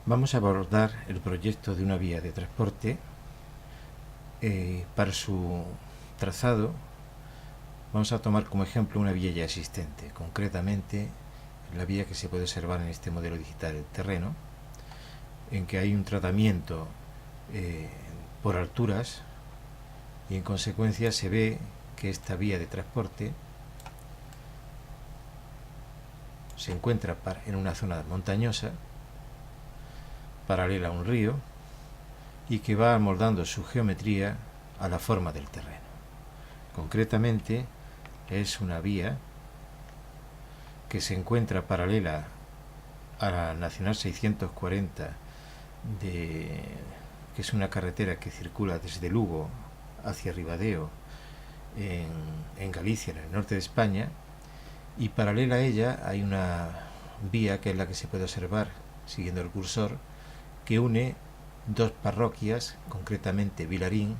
Vamos a abordar el proyecto de una vía de transporte. Para su trazado vamos a tomar como ejemplo una vía ya existente, concretamente la vía que se puede observar en este modelo digital del terreno, en que hay un tratamiento por alturas y en consecuencia se ve que esta vía de transporte se encuentra en una zona montañosa paralela a un río y que va amoldando su geometría a la forma del terreno. Concretamente es una vía que se encuentra paralela a la Nacional 640, que es una carretera que circula desde Lugo hacia Ribadeo en Galicia, en el norte de España, y paralela a ella hay una vía que es la que se puede observar siguiendo el cursor, que une dos parroquias, concretamente Vilarín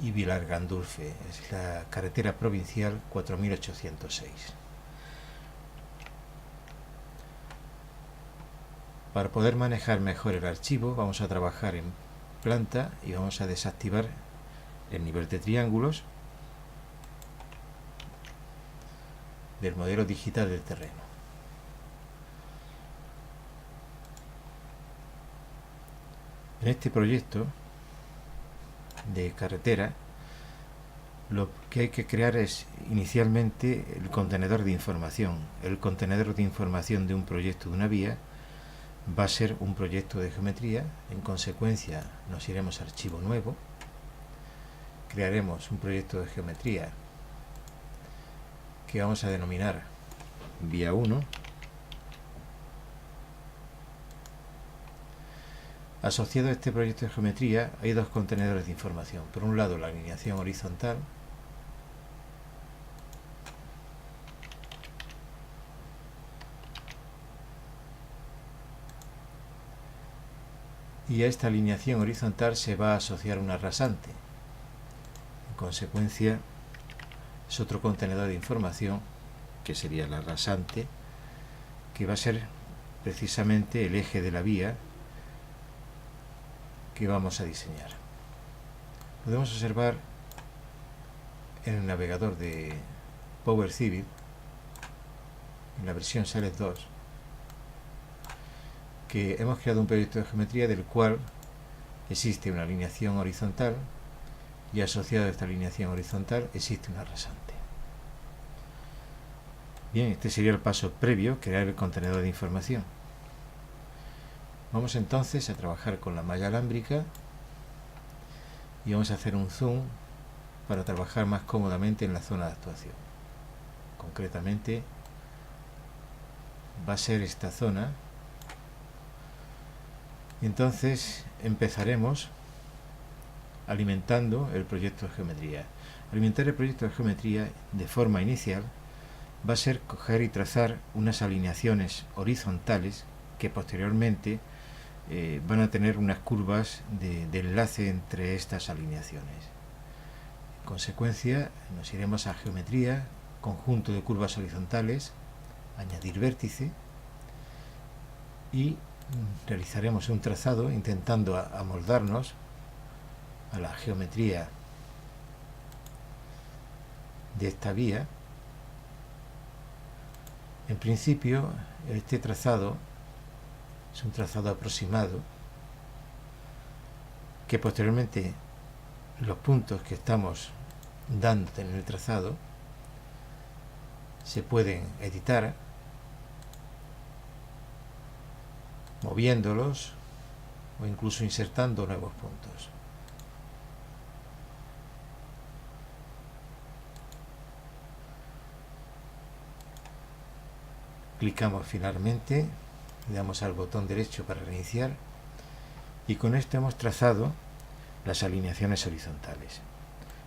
y Vilar Gandulfe. Es la carretera provincial 4806. Para poder manejar mejor el archivo vamos a trabajar en planta y vamos a desactivar el nivel de triángulos del modelo digital del terreno. En este proyecto de carretera lo que hay que crear es inicialmente el contenedor de información. El contenedor de información de un proyecto de una vía va a ser un proyecto de geometría. En consecuencia nos iremos a archivo nuevo, crearemos un proyecto de geometría que vamos a denominar vía 1. Asociado a este proyecto de geometría hay dos contenedores de información. Por un lado la alineación horizontal y a esta alineación horizontal se va a asociar una rasante. En consecuencia es otro contenedor de información que sería la rasante, que va a ser precisamente el eje de la vía que vamos a diseñar. Podemos observar en el navegador de Power Civil, en la versión Select 2, que hemos creado un proyecto de geometría del cual existe una alineación horizontal y asociado a esta alineación horizontal existe una rasante. Bien, este sería el paso previo, crear el contenedor de información. Vamos entonces a trabajar con la malla alámbrica y vamos a hacer un zoom para trabajar más cómodamente en la zona de actuación. Concretamente va a ser esta zona, y entonces empezaremos alimentando el proyecto de geometría. Alimentar el proyecto de geometría de forma inicial va a ser coger y trazar unas alineaciones horizontales que posteriormente van a tener unas curvas de enlace entre estas alineaciones. En consecuencia nos iremos a geometría, conjunto de curvas horizontales, añadir vértice y realizaremos un trazado intentando amoldarnos a la geometría de esta vía. En principio este trazado es un trazado aproximado que posteriormente los puntos que estamos dando en el trazado se pueden editar moviéndolos o incluso insertando nuevos puntos. Clicamos finalmente, le damos al botón derecho para reiniciar y con esto hemos trazado las alineaciones horizontales.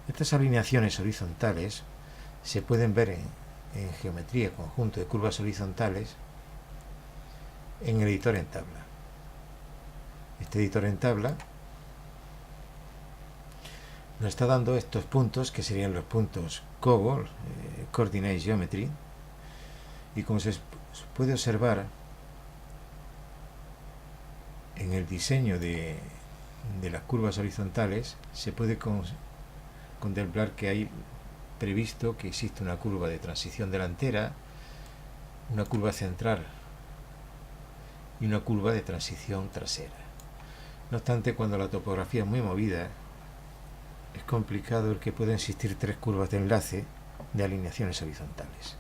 Estas alineaciones horizontales se pueden ver en geometría, conjunto de curvas horizontales, en el editor en tabla. Este editor en tabla nos está dando estos puntos que serían los puntos COGO, Coordinate Geometry, y como se puede observar en el diseño de las curvas horizontales se puede contemplar que hay previsto que existe una curva de transición delantera, una curva central y una curva de transición trasera. No obstante, cuando la topografía es muy movida, es complicado el que pueda existir tres curvas de enlace de alineaciones horizontales.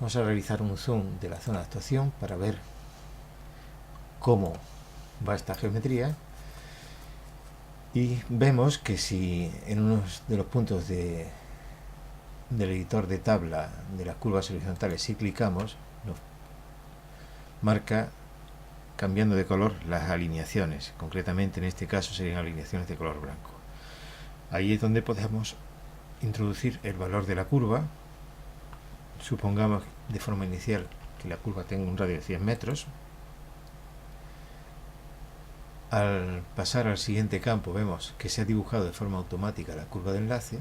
Vamos a realizar un zoom de la zona de actuación para ver cómo va esta geometría, y vemos que si en uno de los puntos del editor de tabla de las curvas horizontales, si clicamos, nos marca cambiando de color las alineaciones. Concretamente en este caso serían alineaciones de color blanco. Ahí es donde podemos introducir el valor de la curva. Supongamos de forma inicial que la curva tenga un radio de 100 metros. Al pasar al siguiente campo vemos que se ha dibujado de forma automática la curva de enlace,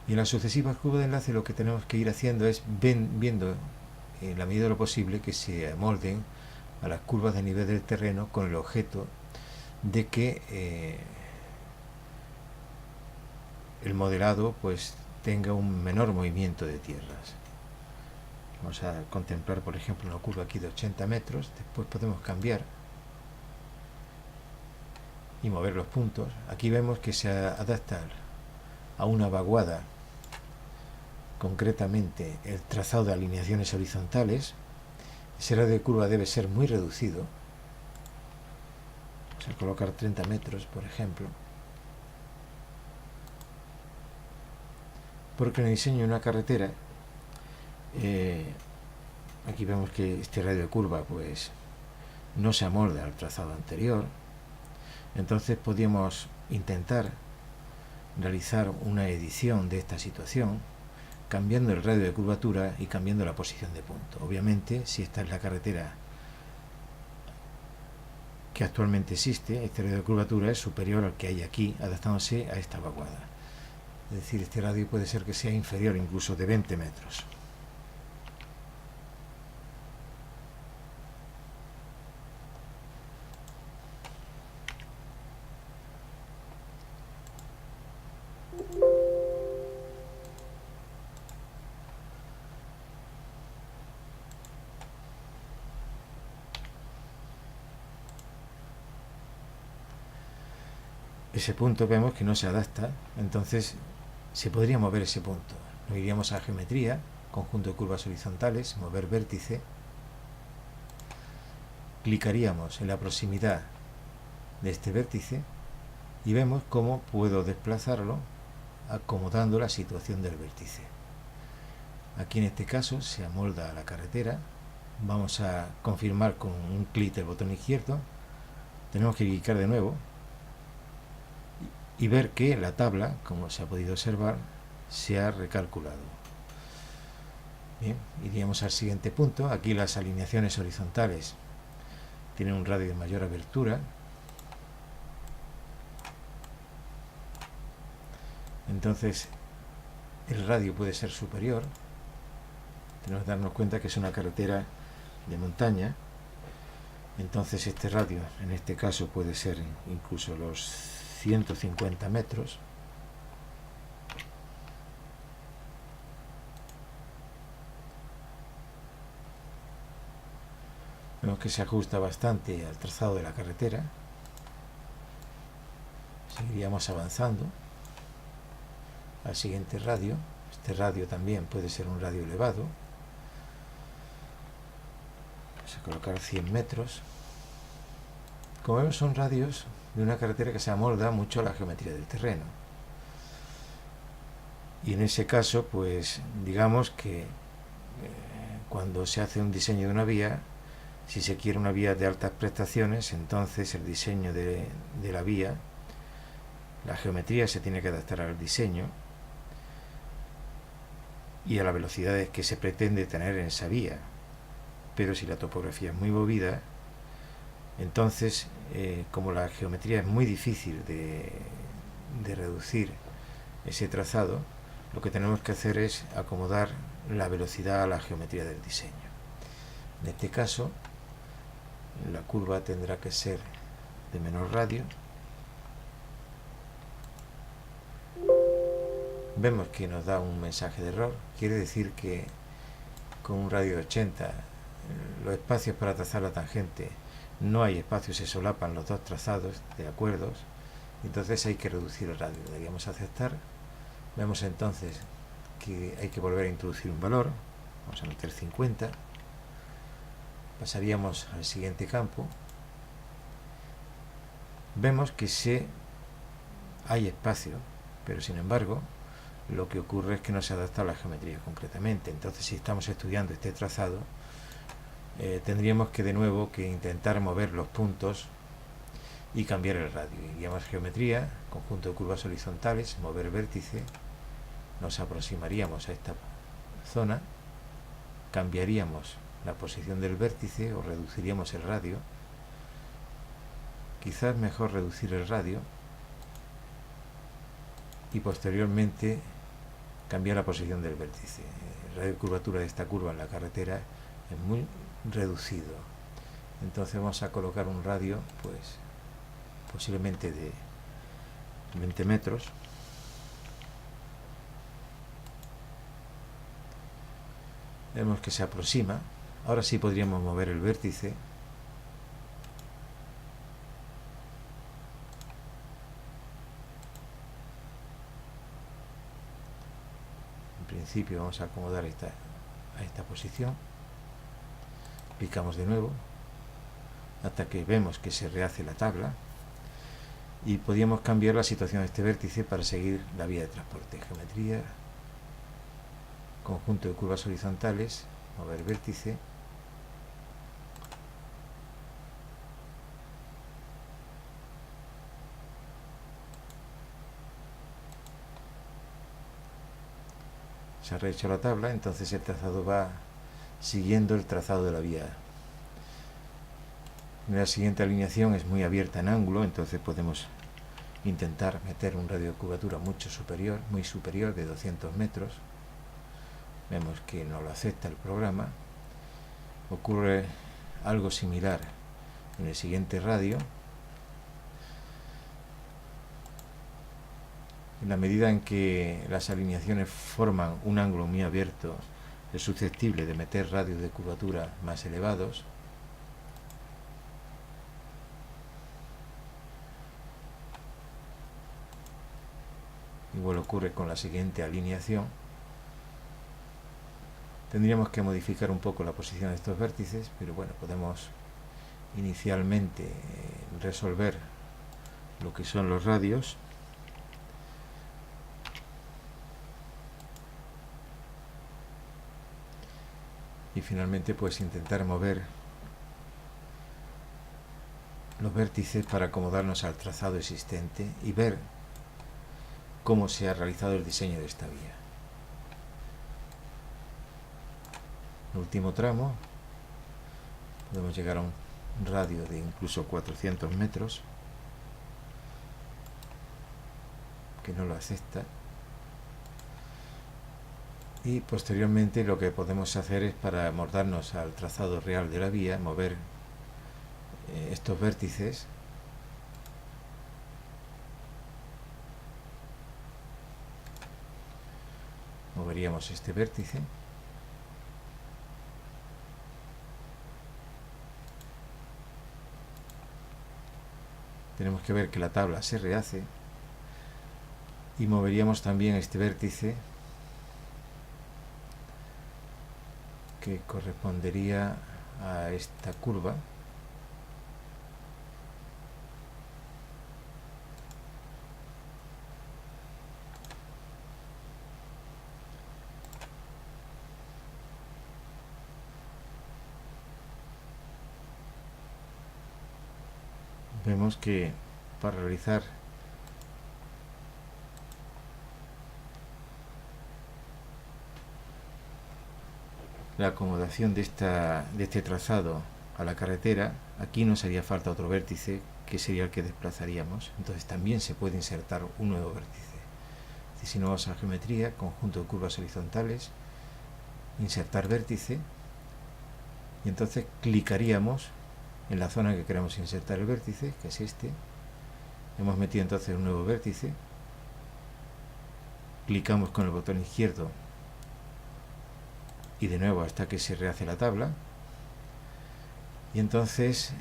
y en las sucesivas curvas de enlace lo que tenemos que ir haciendo es viendo en la medida de lo posible que se amolden a las curvas de nivel del terreno, con el objeto de que el modelado pues tenga un menor movimiento de tierras. Vamos a contemplar por ejemplo una curva aquí de 80 metros, después podemos cambiar y mover los puntos. Aquí vemos que se adapta a una vaguada, concretamente el trazado de alineaciones horizontales. Ese radio de curva debe ser muy reducido. Vamos a colocar 30 metros por ejemplo, porque en el diseño de una carretera aquí vemos que este radio de curva pues no se amolda al trazado anterior. Entonces podríamos intentar realizar una edición de esta situación cambiando el radio de curvatura y cambiando la posición de punto. Obviamente, si esta es la carretera que actualmente existe, este radio de curvatura es superior al que hay aquí, adaptándose a esta vaguada. Es decir, este radio puede ser que sea inferior incluso de 20 metros. Ese punto vemos que no se adapta, entonces se podría mover ese punto. Nos iríamos a geometría, conjunto de curvas horizontales, mover vértice, clicaríamos en la proximidad de este vértice y vemos cómo puedo desplazarlo acomodando la situación del vértice. Aquí en este caso se amolda a la carretera. Vamos a confirmar con un clic del botón izquierdo. Tenemos que clicar de nuevo y ver que la tabla, como se ha podido observar, se ha recalculado. Bien, iríamos al siguiente punto. Aquí las alineaciones horizontales tienen un radio de mayor abertura, entonces el radio puede ser superior. Tenemos que darnos cuenta que es una carretera de montaña, entonces este radio en este caso puede ser incluso los 150 metros. Vemos que se ajusta bastante al trazado de la carretera. Seguiríamos avanzando al siguiente radio. Este radio también puede ser un radio elevado. Vamos a colocar 100 metros. Como vemos, son radios de una carretera que se amolda mucho a la geometría del terreno. Y en ese caso, pues digamos que cuando se hace un diseño de una vía, si se quiere una vía de altas prestaciones, entonces el diseño de la vía, la geometría se tiene que adaptar al diseño y a las velocidades que se pretende tener en esa vía. Pero si la topografía es muy movida, entonces como la geometría es muy difícil de reducir ese trazado, lo que tenemos que hacer es acomodar la velocidad a la geometría del diseño. En este caso la curva tendrá que ser de menor radio. Vemos que nos da un mensaje de error. Quiere decir que con un radio de 80 los espacios para trazar la tangente no hay espacios, se solapan los dos trazados de acuerdos, entonces hay que reducir el radio. Deberíamos aceptar. Vemos entonces que hay que volver a introducir un valor. Vamos a meter 50. Pasaríamos al siguiente campo. Vemos que hay espacio, pero sin embargo lo que ocurre es que no se adapta a la geometría concretamente. Entonces, si estamos estudiando este trazado, tendríamos que de nuevo que intentar mover los puntos y cambiar el radio. Iríamos a geometría, conjunto de curvas horizontales, mover vértice, nos aproximaríamos a esta zona, cambiaríamos la posición del vértice o reduciríamos el radio. Quizás mejor reducir el radio y posteriormente cambiar la posición del vértice. El radio de curvatura de esta curva en la carretera es muy reducido, entonces vamos a colocar un radio pues posiblemente de 20 metros. Vemos que se aproxima. Ahora sí podríamos mover el vértice. En principio vamos a acomodar a esta posición. Clicamos de nuevo hasta que vemos que se rehace la tabla y podríamos cambiar la situación de este vértice para seguir la vía de transporte. Geometría, conjunto de curvas horizontales, mover vértice, se ha rehecho la tabla, entonces el trazado va siguiendo el trazado de la vía. La siguiente alineación es muy abierta en ángulo, entonces podemos intentar meter un radio de curvatura muy superior de 200 metros. Vemos que no lo acepta el programa. Ocurre algo similar en el siguiente radio. En la medida en que las alineaciones forman un ángulo muy abierto, es susceptible de meter radios de curvatura más elevados. Igual ocurre con la siguiente alineación. Tendríamos que modificar un poco la posición de estos vértices, pero bueno, podemos inicialmente resolver lo que son los radios. Y finalmente pues intentar mover los vértices para acomodarnos al trazado existente y ver cómo se ha realizado el diseño de esta vía. El último tramo podemos llegar a un radio de incluso 400 metros que no lo acepta, y posteriormente lo que podemos hacer es, para amordarnos al trazado real de la vía, mover estos vértices moveríamos este vértice, tenemos que ver que la tabla se rehace, y moveríamos también este vértice que correspondería a esta curva. Vemos que para realizar la acomodación de este trazado a la carretera, aquí nos haría falta otro vértice que sería el que desplazaríamos, entonces también se puede insertar un nuevo vértice. Si no, vamos a geometría, conjunto de curvas horizontales, insertar vértice, y entonces clicaríamos en la zona que queremos insertar el vértice, que es este. Hemos metido entonces un nuevo vértice, clicamos con el botón izquierdo y de nuevo hasta que se rehace la tabla, y entonces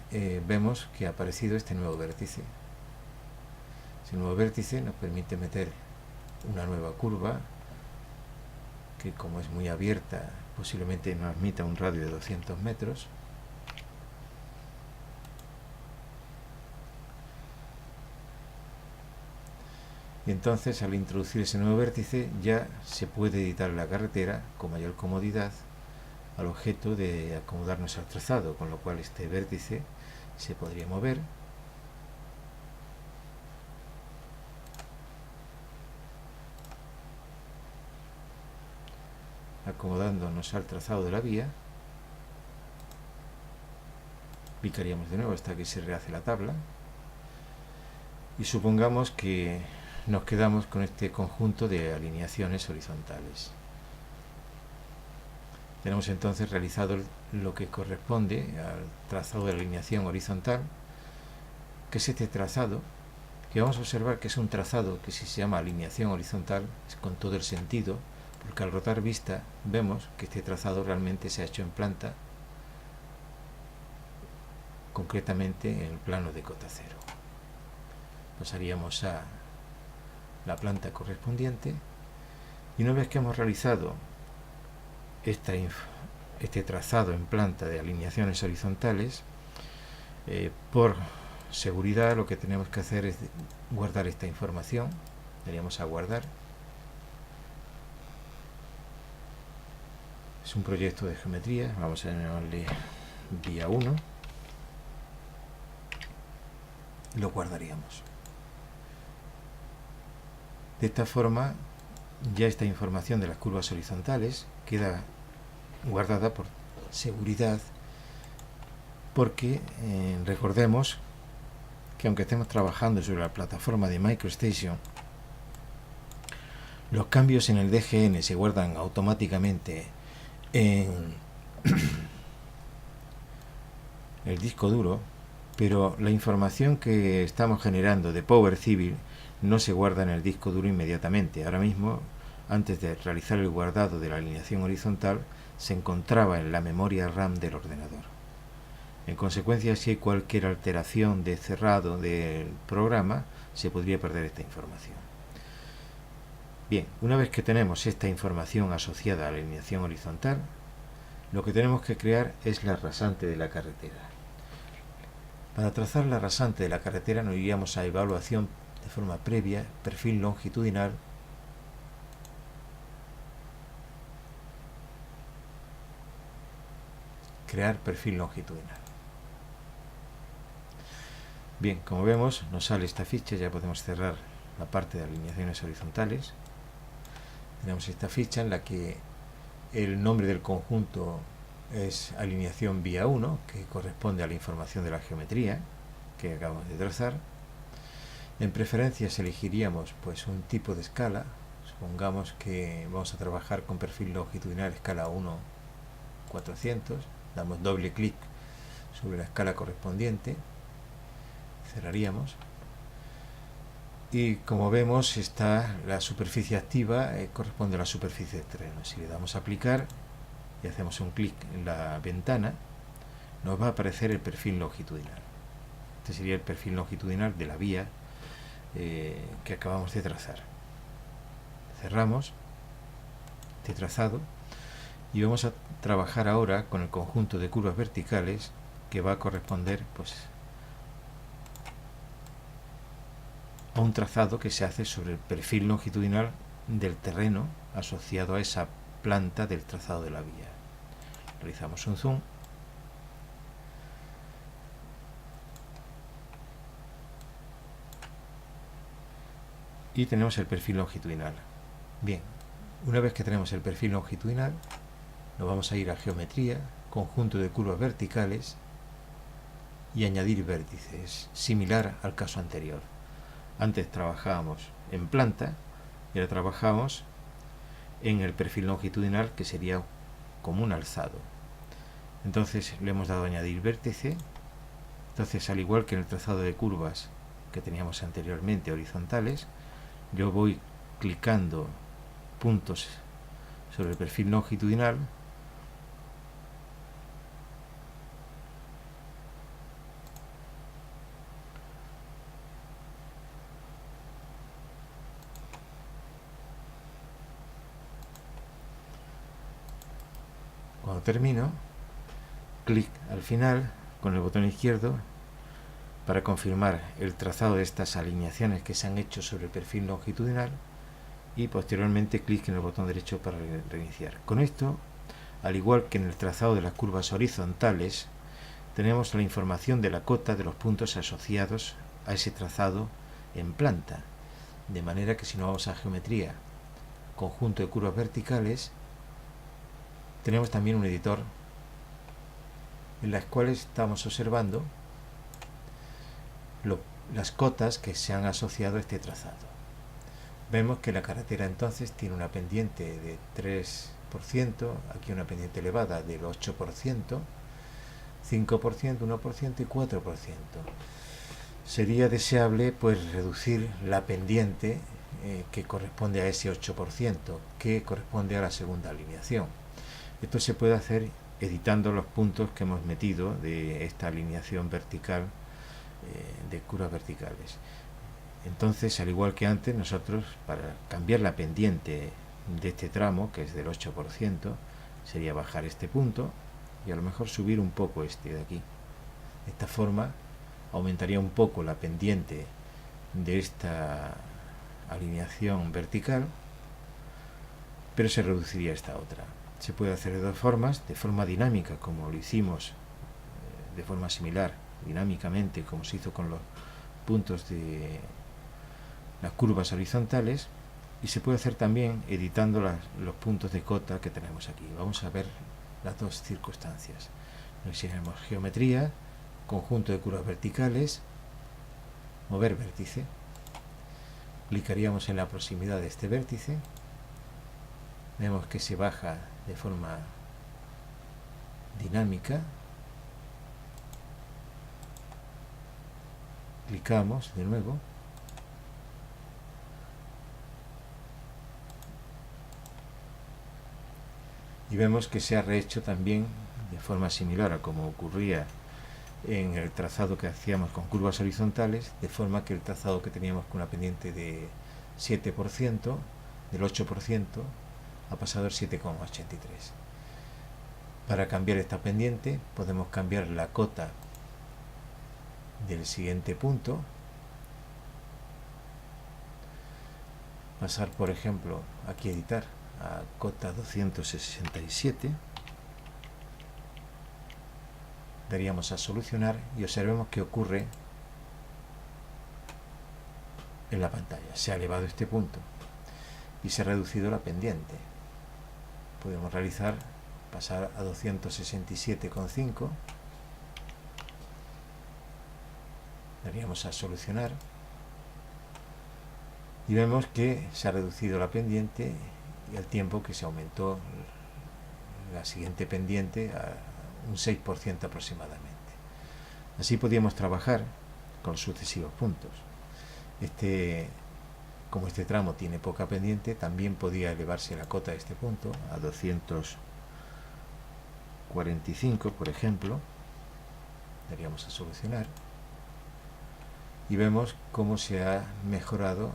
vemos que ha aparecido este nuevo vértice. Ese nuevo vértice nos permite meter una nueva curva que, como es muy abierta, posiblemente nos admita un radio de 200 metros. Y entonces, al introducir ese nuevo vértice, ya se puede editar la carretera con mayor comodidad al objeto de acomodarnos al trazado, con lo cual este vértice se podría mover acomodándonos al trazado de la vía. Clicaríamos de nuevo hasta que se rehace la tabla y supongamos que nos quedamos con este conjunto de alineaciones horizontales. Tenemos entonces realizado lo que corresponde al trazado de alineación horizontal, que es este trazado, que vamos a observar que es un trazado que, si se llama alineación horizontal, es con todo el sentido, porque al rotar vista vemos que este trazado realmente se ha hecho en planta, concretamente en el plano de cota cero. Pasaríamos a la planta correspondiente y una vez que hemos realizado este trazado en planta de alineaciones horizontales, por seguridad lo que tenemos que hacer es guardar esta información. Daríamos a guardar. Es un proyecto de geometría, vamos a llamarle vía 1, y lo guardaríamos. De esta forma, ya esta información de las curvas horizontales queda guardada por seguridad, porque recordemos que aunque estemos trabajando sobre la plataforma de MicroStation, los cambios en el DGN se guardan automáticamente en el disco duro, pero la información que estamos generando de Power Civil no se guarda en el disco duro inmediatamente. Ahora mismo, antes de realizar el guardado de la alineación horizontal, se encontraba en la memoria RAM del ordenador. En consecuencia, si hay cualquier alteración de cerrado del programa, se podría perder esta información. Bien, una vez que tenemos esta información asociada a la alineación horizontal, lo que tenemos que crear es la rasante de la carretera. Para trazar la rasante de la carretera nos iríamos a evaluación de forma previa, perfil longitudinal, crear perfil longitudinal. Bien, como vemos, nos sale esta ficha, ya podemos cerrar la parte de alineaciones horizontales. Tenemos esta ficha en la que el nombre del conjunto es alineación vía 1, que corresponde a la información de la geometría que acabamos de trazar. En preferencias elegiríamos pues un tipo de escala. Supongamos que vamos a trabajar con perfil longitudinal escala 1/400. Damos doble clic sobre la escala correspondiente, cerraríamos y como vemos está la superficie activa, corresponde a la superficie del terreno. Si le damos a aplicar y hacemos un clic en la ventana, nos va a aparecer el perfil longitudinal. Este sería el perfil longitudinal de la vía que acabamos de trazar. Cerramos este trazado y vamos a trabajar ahora con el conjunto de curvas verticales que va a corresponder pues a un trazado que se hace sobre el perfil longitudinal del terreno asociado a esa planta del trazado de la vía. Realizamos un zoom y tenemos el perfil longitudinal. Bien, una vez que tenemos el perfil longitudinal, nos vamos a ir a geometría, conjunto de curvas verticales y añadir vértices, similar al caso anterior. Antes trabajábamos en planta y ahora trabajamos en el perfil longitudinal, que sería como un alzado. Entonces le hemos dado a añadir vértice Entonces, al igual que en el trazado de curvas que teníamos anteriormente horizontales, yo voy clicando puntos sobre el perfil longitudinal Cuando termino, clic al final con el botón izquierdo para confirmar el trazado de estas alineaciones que se han hecho sobre el perfil longitudinal y posteriormente clic en el botón derecho para reiniciar. Con esto, al igual que en el trazado de las curvas horizontales, tenemos la información de la cota de los puntos asociados a ese trazado en planta, de manera que si nos vamos a geometría, conjunto de curvas verticales, tenemos también un editor en las cuales estamos observando las cotas que se han asociado a este trazado. Vemos que la carretera entonces tiene una pendiente de 3%, aquí una pendiente elevada del 8%, 5%, 1% y 4%. Sería deseable pues reducir la pendiente que corresponde a ese 8%, que corresponde a la segunda alineación. Esto se puede hacer editando los puntos que hemos metido de esta alineación vertical de curvas verticales. Entonces, al igual que antes, nosotros para cambiar la pendiente de este tramo, que es del 8%, sería bajar este punto y a lo mejor subir un poco este de aquí. De esta forma aumentaría un poco la pendiente de esta alineación vertical, pero se reduciría esta otra. Se puede hacer de dos formas, de forma dinámica, como lo hicimos de forma similar, dinámicamente, como se hizo con los puntos de las curvas horizontales, y se puede hacer también editando los puntos de cota que tenemos aquí. Vamos a ver las dos circunstancias. Elegiremos geometría, conjunto de curvas verticales, mover vértice, clicaríamos en la proximidad de este vértice, vemos que se baja de forma dinámica, clicamos de nuevo y vemos que se ha rehecho también de forma similar a como ocurría en el trazado que hacíamos con curvas horizontales, de forma que el trazado que teníamos con una pendiente de 7%, del 8%, ha pasado al 7,83. Para cambiar esta pendiente podemos cambiar la cota del siguiente punto, pasar por ejemplo aquí editar a cota 267, daríamos a solucionar y observemos que ocurre en la pantalla. Se ha elevado este punto y se ha reducido la pendiente. Podemos pasar a 267,5, daríamos a solucionar y vemos que se ha reducido la pendiente y al tiempo que se aumentó la siguiente pendiente a un 6% aproximadamente. Así podíamos trabajar con los sucesivos puntos. Como este tramo tiene poca pendiente, también podía elevarse la cota de este punto a 245, por ejemplo. Daríamos a solucionar y vemos cómo se ha mejorado,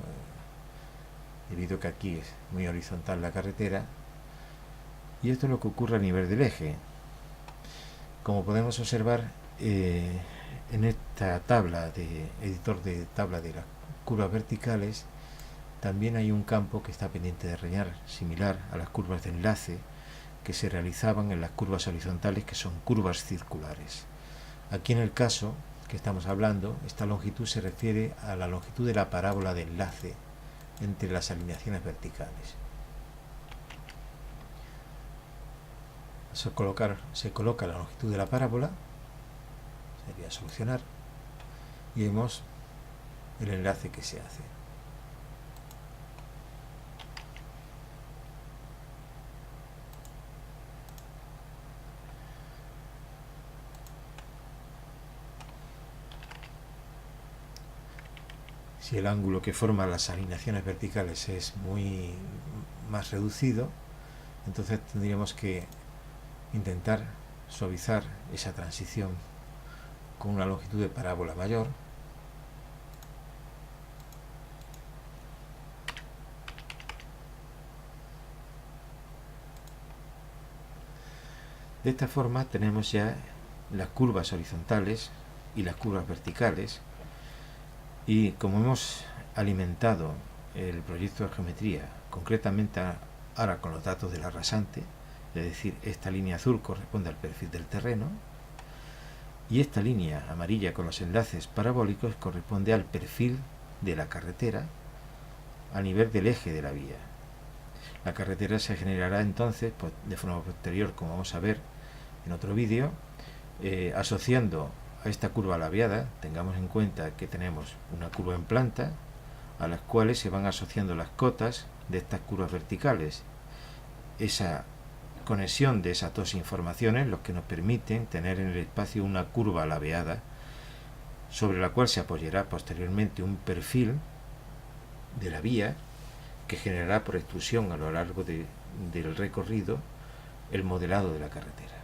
debido a que aquí es muy horizontal la carretera, y esto es lo que ocurre a nivel del eje. Como podemos observar en esta tabla de editor de tabla de las curvas verticales, también hay un campo que está pendiente de rellenar, similar a las curvas de enlace que se realizaban en las curvas horizontales, que son curvas circulares. Aquí en el caso que estamos hablando, esta longitud se refiere a la longitud de la parábola de enlace entre las alineaciones verticales. Se coloca la longitud de la parábola, sería solucionar, y vemos el enlace que se hace. Si el ángulo que forma las alineaciones verticales es muy más reducido, entonces tendríamos que intentar suavizar esa transición con una longitud de parábola mayor. De esta forma tenemos ya las curvas horizontales y las curvas verticales, y como hemos alimentado el proyecto de geometría concretamente ahora con los datos de la rasante, es decir, esta línea azul corresponde al perfil del terreno y esta línea amarilla con los enlaces parabólicos corresponde al perfil de la carretera a nivel del eje de la vía. La carretera se generará entonces de forma posterior, como vamos a ver en otro vídeo, asociando a esta curva labiada. Tengamos en cuenta que tenemos una curva en planta a las cuales se van asociando las cotas de estas curvas verticales. Esa conexión de esas dos informaciones los que nos permiten tener en el espacio una curva labiada sobre la cual se apoyará posteriormente un perfil de la vía que generará por extrusión a lo largo del recorrido el modelado de la carretera.